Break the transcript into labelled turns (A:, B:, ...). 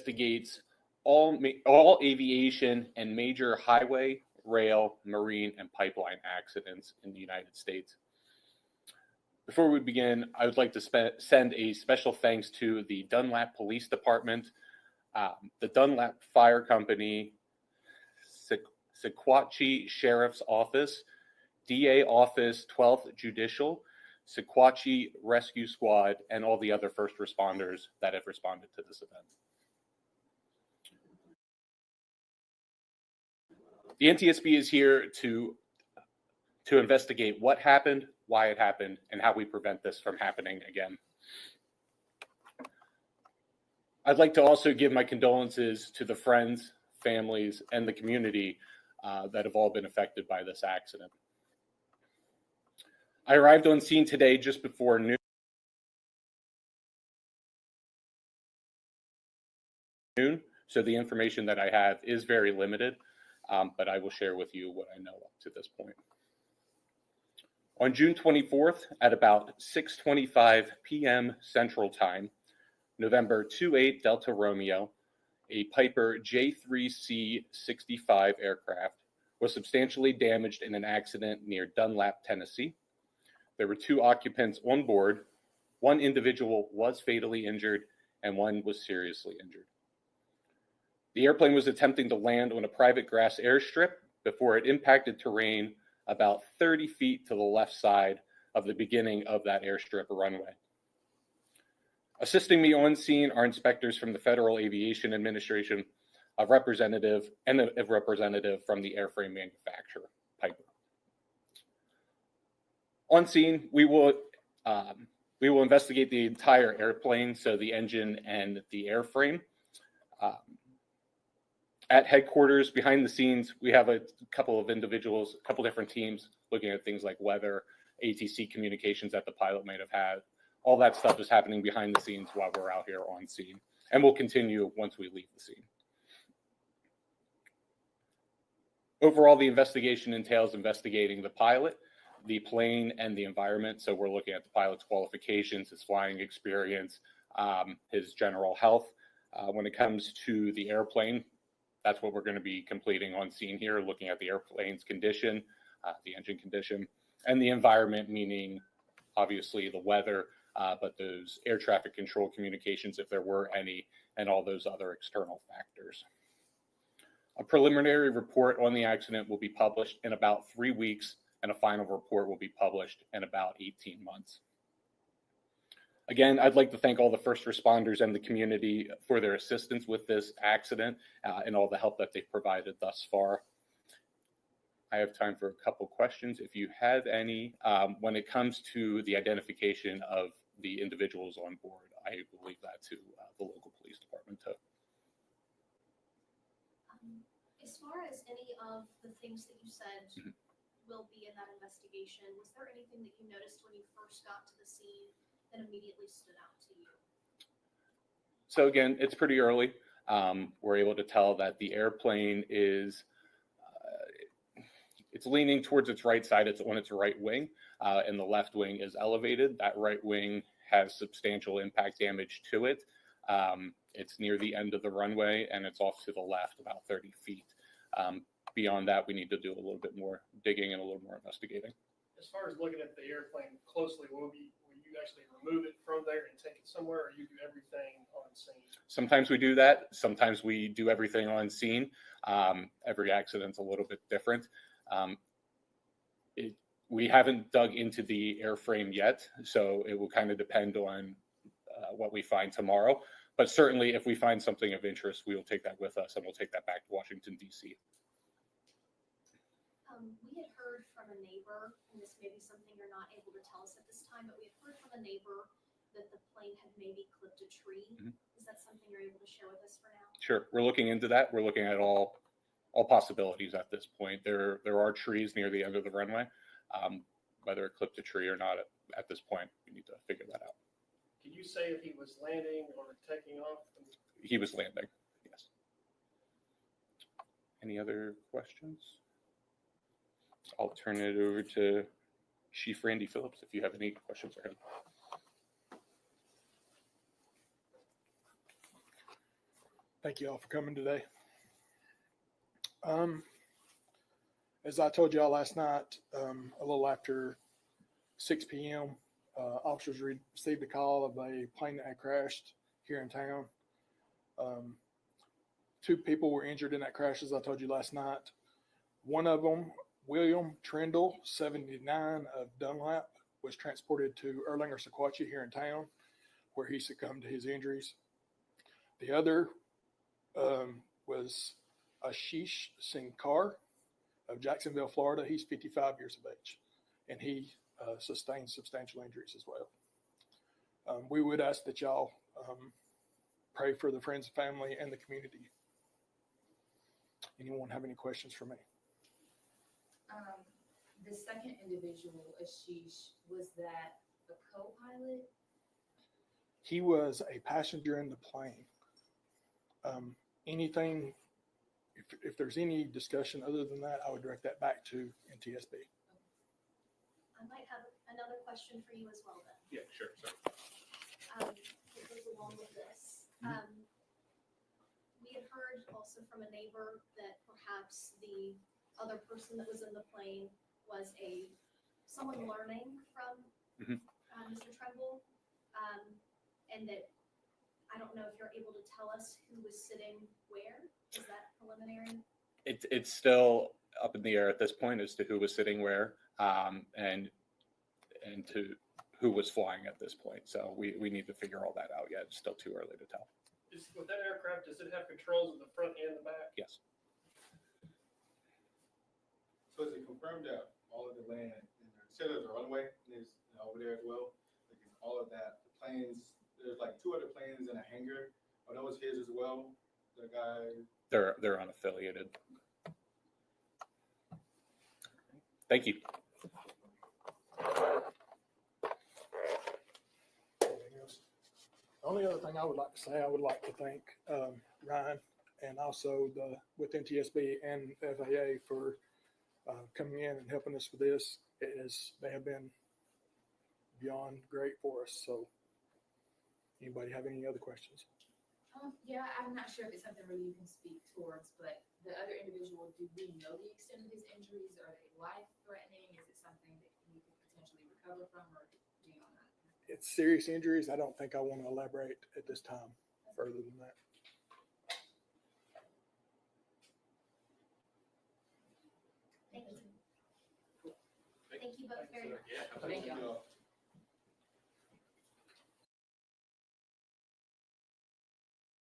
A: investigates all aviation and major highway, rail, marine, and pipeline accidents in the United States. Before we begin, I would like to send a special thanks to the Dunlap Police Department, the Dunlap Fire Company, Sequatchie Sheriff's Office, DA Office, 12th Judicial, Sequatchie Rescue Squad, and all the other first responders that have responded to this event. The NTSB is here to investigate what happened, why it happened, and how we prevent this from happening again. I'd like to also give my condolences to the friends, families, and the community that have all been affected by this accident. I arrived on scene today just before noon. So the information that I have is very limited, but I will share with you what I know up to this point. On June 24th at about 6:25 p.m. Central Time, November 28 Delta Romeo, a Piper J3C-65 aircraft was substantially damaged in an accident near Dunlap, Tennessee. There were 2 occupants on board. 1 individual was fatally injured and 1 was seriously injured. The airplane was attempting to land on a private grass airstrip before it impacted terrain about 30 feet to the left side of the beginning of that airstrip runway. Assisting me on scene are inspectors from the Federal Aviation Administration, a representative from the airframe manufacturer, Piper. On scene, we will investigate the entire airplane, so the engine and the airframe. At headquarters, behind the scenes, we have a couple of individuals, a couple different teams looking at things like weather, ATC communications that the pilot might have had. All that stuff is happening behind the scenes while we're out here on scene, and will continue once we leave the scene. Overall, the investigation entails investigating the pilot, the plane, and the environment. So we're looking at the pilot's qualifications, his flying experience, his general health. When it comes to the airplane, that's what we're going to be completing on scene here, looking at the airplane's condition, the engine condition, and the environment, meaning obviously the weather, but those air traffic control communications, if there were any, and all those other external factors. A preliminary report on the accident will be published in about 3 weeks, and a final report will be published in about 18 months. Again, I'd like to thank all the first responders and the community for their assistance with this accident and all the help that they've provided thus far. I have time for a couple questions if you have any. When it comes to the identification of the individuals on board, I will leave that to the local police department too.
B: As far as any of the things that you said will be in that investigation, was there anything that you noticed when you first got to the scene that immediately stood out to you?
A: So again, it's pretty early. We're able to tell that the airplane is it's leaning towards its right side. It's on its right wing, and the left wing is elevated. That right wing has substantial impact damage to it. It's near the end of the runway, and it's off to the left about 30 feet. Beyond that, we need to do a little bit more digging and a little more investigating.
C: As far as looking at the airplane closely, will you actually remove it from there and take it somewhere, or you do everything on scene?
A: Sometimes we do that. Sometimes we do everything on scene. Every accident's a little bit different. We haven't dug into the airframe yet, so it will kind of depend on what we find tomorrow. But certainly, if we find something of interest, we will take that with us, and we'll take that back to Washington, D.C.
B: We had heard from a neighbor, and this may be something you're not able to tell us at this time, but we had heard from a neighbor that the plane had maybe clipped a tree. Is that something you're able to share with us for now? Sure.
A: We're looking into that. We're looking at all possibilities at this point. There are trees near the end of the runway. Whether it clipped a tree or not at this point, we need to figure that out.
C: Can you say if he was landing or taking off?
A: He was landing, yes. Any other questions? I'll turn it over to Chief Randy Phillips if you have any questions for him.
D: Thank you all for coming today. As I told y'all last night, a little after 6 p.m., officers received a call of a plane that had crashed here in town. 2 people were injured in that crash, as I told you last night. One of them, William Trindle, 79, of Dunlap, was transported to Erlanger Sequatchie here in town, where he succumbed to his injuries. The other was Ashish Singh Carr of Jacksonville, Florida. He's 55 years of age, and he sustained substantial injuries as well. We would ask that y'all pray for the friends, family, and the community. Anyone have any questions for me?
E: The second individual, Ashish, was that a co-pilot?
D: He was a passenger in the plane. Anything, if there's any discussion other than that, I would direct that back to NTSB.
B: I might have another question for you as well then.
A: Yeah, sure.
B: It goes along with this. We had heard also from a neighbor that perhaps the other person that was in the plane was someone learning from Mr. Tremble, and that I don't know if you're able to tell us who was sitting where. Is that preliminary?
A: It's still up in the air at this point as to who was sitting where, and to who was flying at this point. So we need to figure all that out yet. It's still too early to tell.
C: With that aircraft, does it have controls in the front and the back?
A: Yes.
F: So is it confirmed that all of the land, and the sailors are runway is over there as well? Like all of that, the planes, there's like 2 other planes in a hangar. Oh, that was his as well? The guy?
A: They're unaffiliated. Thank you.
D: Anything else? The only other thing I would like to say, I would like to thank Ryan and also with NTSB and FAA for coming in and helping us with this. They have been beyond great for us. So anybody have any other questions?
E: Yeah, I'm not sure if it's something really you can speak towards, but the other individual, do we know the extent of his injuries? Are they life-threatening? Is it something that he could potentially recover from, or do you know that?
D: It's serious injuries. I don't think I want to elaborate at this time further than that.
B: Thank you. Thank you both very much.
C: Yeah.
E: Thank you.